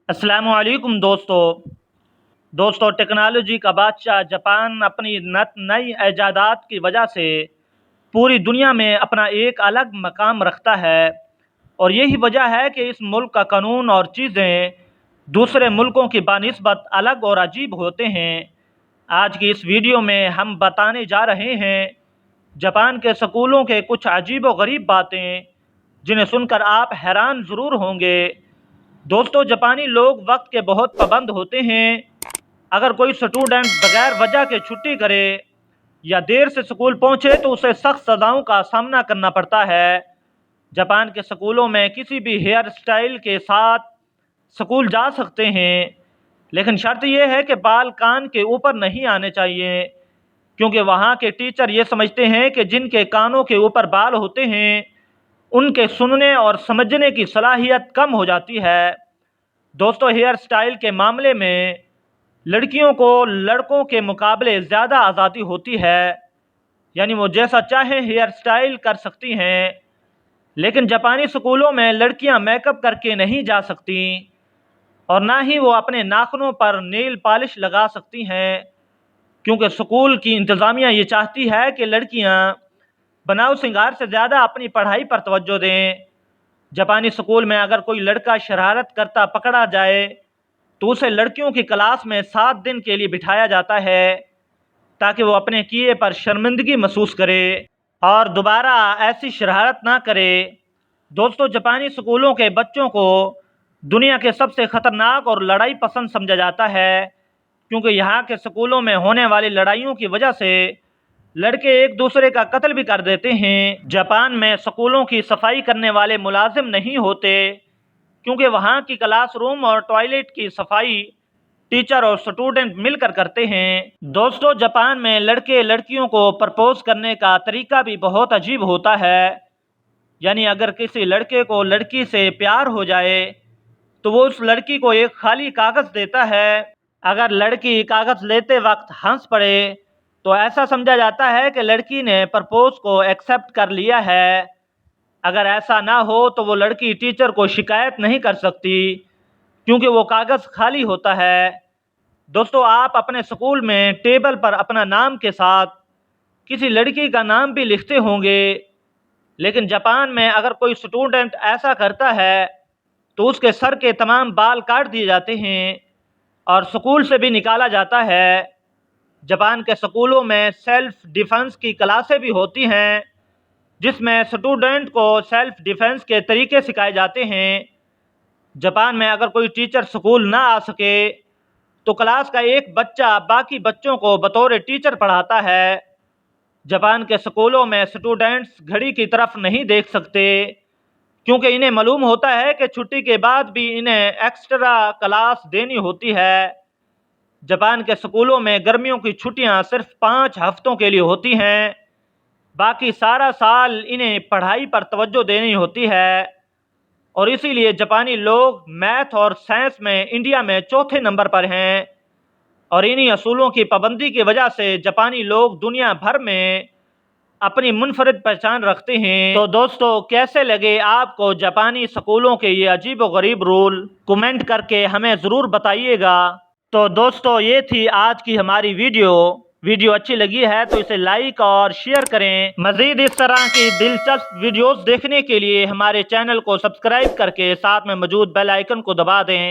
السلام علیکم دوستو ٹیکنالوجی کا بادشاہ جاپان اپنی نئی ایجادات کی وجہ سے پوری دنیا میں اپنا ایک الگ مقام رکھتا ہے، اور یہی وجہ ہے کہ اس ملک کا قانون اور چیزیں دوسرے ملکوں کی بنسبت الگ اور عجیب ہوتے ہیں۔ آج کی اس ویڈیو میں ہم بتانے جا رہے ہیں جاپان کے سکولوں کے کچھ عجیب و غریب باتیں، جنہیں سن کر آپ حیران ضرور ہوں گے۔ دوستو، جاپانی لوگ وقت کے بہت پابند ہوتے ہیں۔ اگر کوئی سٹوڈنٹ بغیر وجہ کے چھٹی کرے یا دیر سے سکول پہنچے تو اسے سخت سزاؤں کا سامنا کرنا پڑتا ہے۔ جاپان کے سکولوں میں کسی بھی ہیئر سٹائل کے ساتھ سکول جا سکتے ہیں، لیکن شرط یہ ہے کہ بال کان کے اوپر نہیں آنے چاہیے، کیونکہ وہاں کے ٹیچر یہ سمجھتے ہیں کہ جن کے کانوں کے اوپر بال ہوتے ہیں ان کے سننے اور سمجھنے کی صلاحیت کم ہو جاتی ہے۔ دوستو، ہیئر سٹائل کے معاملے میں لڑکیوں کو لڑکوں کے مقابلے زیادہ آزادی ہوتی ہے، یعنی وہ جیسا چاہیں ہیئر سٹائل کر سکتی ہیں، لیکن جاپانی سکولوں میں لڑکیاں میک اپ کر کے نہیں جا سکتی، اور نہ ہی وہ اپنے ناخنوں پر نیل پالش لگا سکتی ہیں، کیونکہ سکول کی انتظامیہ یہ چاہتی ہے کہ لڑکیاں بناؤ سنگار سے زیادہ اپنی پڑھائی پر توجہ دیں۔ جاپانی سکول میں اگر کوئی لڑکا شرارت کرتا پکڑا جائے تو اسے لڑکیوں کی کلاس میں 7 دن کے لیے بٹھایا جاتا ہے، تاکہ وہ اپنے کیے پر شرمندگی محسوس کرے اور دوبارہ ایسی شرارت نہ کرے۔ دوستو، جاپانی سکولوں کے بچوں کو دنیا کے سب سے خطرناک اور لڑائی پسند سمجھا جاتا ہے، کیونکہ یہاں کے سکولوں میں ہونے والی لڑائیوں کی وجہ سے لڑکے ایک دوسرے کا قتل بھی کر دیتے ہیں۔ جاپان میں سکولوں کی صفائی کرنے والے ملازم نہیں ہوتے، کیونکہ وہاں کی کلاس روم اور ٹوائلٹ کی صفائی ٹیچر اور سٹوڈنٹ مل کر کرتے ہیں۔ دوستو، جاپان میں لڑکے لڑکیوں کو پرپوز کرنے کا طریقہ بھی بہت عجیب ہوتا ہے، یعنی اگر کسی لڑکے کو لڑکی سے پیار ہو جائے تو وہ اس لڑکی کو ایک خالی کاغذ دیتا ہے۔ اگر لڑکی کاغذ لیتے وقت ہنس پڑے تو ایسا سمجھا جاتا ہے کہ لڑکی نے پرپوز کو ایکسپٹ کر لیا ہے۔ اگر ایسا نہ ہو تو وہ لڑکی ٹیچر کو شکایت نہیں کر سکتی، کیونکہ وہ کاغذ خالی ہوتا ہے۔ دوستو، آپ اپنے سکول میں ٹیبل پر اپنا نام کے ساتھ کسی لڑکی کا نام بھی لکھتے ہوں گے، لیکن جاپان میں اگر کوئی سٹوڈنٹ ایسا کرتا ہے تو اس کے سر کے تمام بال کاٹ دیے جاتے ہیں اور سکول سے بھی نکالا جاتا ہے۔ جاپان کے سکولوں میں سیلف ڈیفنس کی کلاسیں بھی ہوتی ہیں، جس میں سٹوڈنٹ کو سیلف ڈیفنس کے طریقے سکھائے جاتے ہیں۔ جاپان میں اگر کوئی ٹیچر سکول نہ آ سکے تو کلاس کا ایک بچہ باقی بچوں کو بطور ٹیچر پڑھاتا ہے۔ جاپان کے سکولوں میں سٹوڈنٹس گھڑی کی طرف نہیں دیکھ سکتے، کیونکہ انہیں معلوم ہوتا ہے کہ چھٹی کے بعد بھی انہیں ایکسٹرا کلاس دینی ہوتی ہے۔ جاپان کے سکولوں میں گرمیوں کی چھٹیاں صرف 5 ہفتوں کے لیے ہوتی ہیں، باقی سارا سال انہیں پڑھائی پر توجہ دینی ہوتی ہے، اور اسی لیے جاپانی لوگ میتھ اور سائنس میں انڈیا میں چوتھے نمبر پر ہیں، اور انہی اصولوں کی پابندی کی وجہ سے جاپانی لوگ دنیا بھر میں اپنی منفرد پہچان رکھتے ہیں۔ تو دوستو، کیسے لگے آپ کو جاپانی سکولوں کے یہ عجیب و غریب رول؟ کمنٹ کر کے ہمیں ضرور بتائیے گا۔ تو دوستو، یہ تھی آج کی ہماری ویڈیو اچھی لگی ہے تو اسے لائک اور شیئر کریں۔ مزید اس طرح کی دلچسپ ویڈیوز دیکھنے کے لیے ہمارے چینل کو سبسکرائب کر کے ساتھ میں موجود بیل آئیکن کو دبا دیں۔